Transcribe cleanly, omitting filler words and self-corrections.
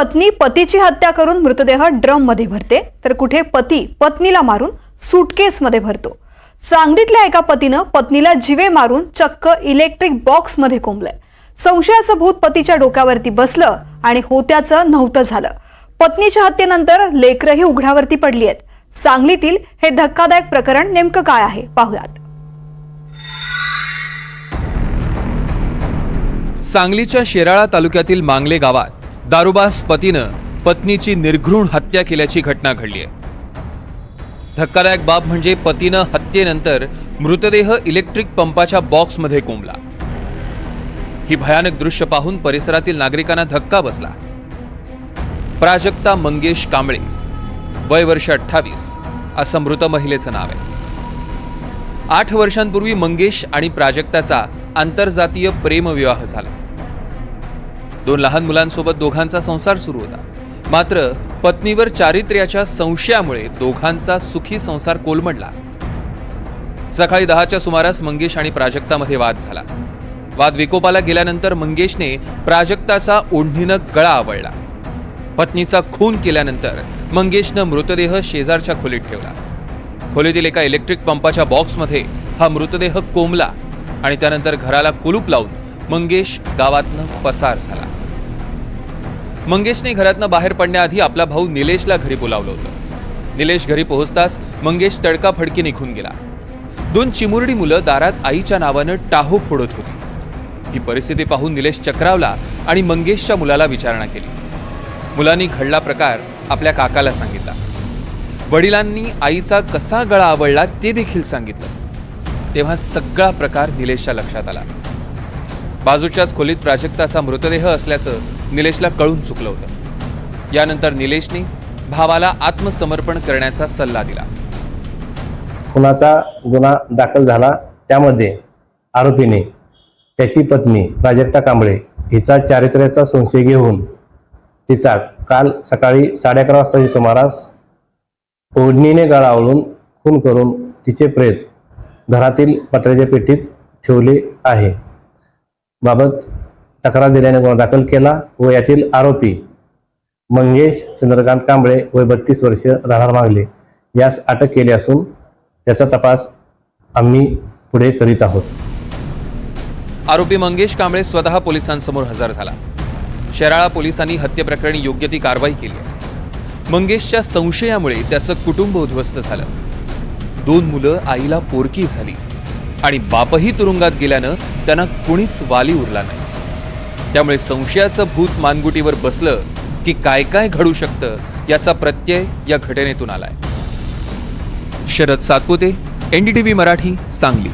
पत्नी पतीची हत्या करून मृतदेह ड्रम मध्ये भरते, तर कुठे पती पत्नीला मारून सूटकेस मध्ये भरतो। सांगलीतल्या एका पतीनं पत्नीला जीवे मारून चक्क इलेक्ट्रिक बॉक्स मध्ये कोंबलंय। संशयाचं भूत पतीच्या डोक्यावरती बसलं आणि होत्याचं नव्हतं झालं। पत्नीच्या हत्येनंतर लेकरही उघड्यावरती पडली आहेत। सांगलीतील हे धक्कादायक प्रकरण नेमकं काय आहे पाहूयात। सांगलीच्या शेराळा तालुक्यातील मांगले गावात दारुबाज पतीनं पत्नीची निर्घृण हत्या केल्याची घटना घडली आहे। धक्कादायक बाब म्हणजे पतीनं हत्येनंतर मृतदेह इलेक्ट्रिक पंपाच्या बॉक्समध्ये कोंबला। ही भयानक दृश्य पाहून परिसरातील नागरिकांना धक्का बसला। प्राजक्ता मंगेश कांबळे, वय वर्ष 28 असं मृत महिलेचं नाव आहे। 8 वर्षांपूर्वी मंगेश आणि प्राजक्ताचा आंतरजातीय प्रेमविवाह झाला। 2 लहान मुलांसोबत दोघांचा संसार सुरू होता। मात्र पत्नीवर चारित्र्याच्या संशयामुळे दोघांचा सुखी संसार कोलमडला। सकाळी 10च्या सुमारास मंगेश आणि प्राजक्तामध्ये वाद झाला। वाद विकोपाला गेल्यानंतर मंगेशने प्राजक्ताचा ओढणीनं गळा आवळला। पत्नीचा खून केल्यानंतर मंगेशनं मृतदेह शेजारच्या खोलीत ठेवला। खोलीतील एका इलेक्ट्रिक पंपाच्या बॉक्समध्ये हा मृतदेह कोंबला आणि त्यानंतर घराला कुलूप लावून मंगेश गावातनं पसार झाला। मंगेशने घरातनं बाहेर पडण्याआधी आपला भाऊ निलेशला घरी बोलावलं होतं। निलेश घरी पोहोचताच मंगेश तडकाफडकी निघून गेला। 2 चिमुरडी मुलं दारात आईच्या नावानं टाहो फोडत होती। ही परिस्थिती पाहून निलेश चक्रावला आणि मंगेशच्या मुलाला विचारणा केली। मुलांनी घडला प्रकार आपल्या काकाला सांगितला। वडिलांनी आईचा कसा गळा आवळला ते देखील सांगितलं। तेव्हा सगळा प्रकार निलेशच्या लक्षात आला। बाजूच्याच खोलीत प्राजक्ताचा मृतदेह असल्याचं निलेशला कळून चुकलं होतं। यानंतर निलेशने भावाला आत्मसमर्पण करण्याचा सल्ला दिला। खुनाचा गुन्हा दाखल झाला, त्यामध्ये आरोपीने त्याची पत्नी प्राजक्ता कांबळे हिचा चारित्र्याचा संशय घेऊन तिचा काल सकाळी 11:30 वाजताच्या सुमारास ओढणीने गळा आवळून खून करून तिचे प्रेत घरातील पत्र्याच्या पेटीत ठेवले आहे। बाबत तक्रार दिल्याने गुन्हा दाखल केला व यातील आरोपी मंगेश चंद्रकांत कांबळे वय 32 वर्ष राहणार मांगले यास अटक केली असून त्याचा तपास आम्ही पुढे करीत आहोत। आरोपी मंगेश कांबळे स्वतः पोलिसांसमोर हजर झाला। शेराळा पोलिसांनी हत्येप्रकरणी योग्य ती कारवाई केली आहे। मंगेशच्या संशयामुळे त्याचं कुटुंब उद्ध्वस्त झालं। 2 मुलं आईला पोरकी झाली आणि बापही तुरुंगात गेल्यानं त्यांना कुणीच वाली उरला नाही। त्यामुळे संशयाचं भूत मानगुटीवर बसलं की काय काय घडू शकतं याचा प्रत्यय या घटनेतून आलाय। शरद सातपुते, NDTV मराठी, सांगली।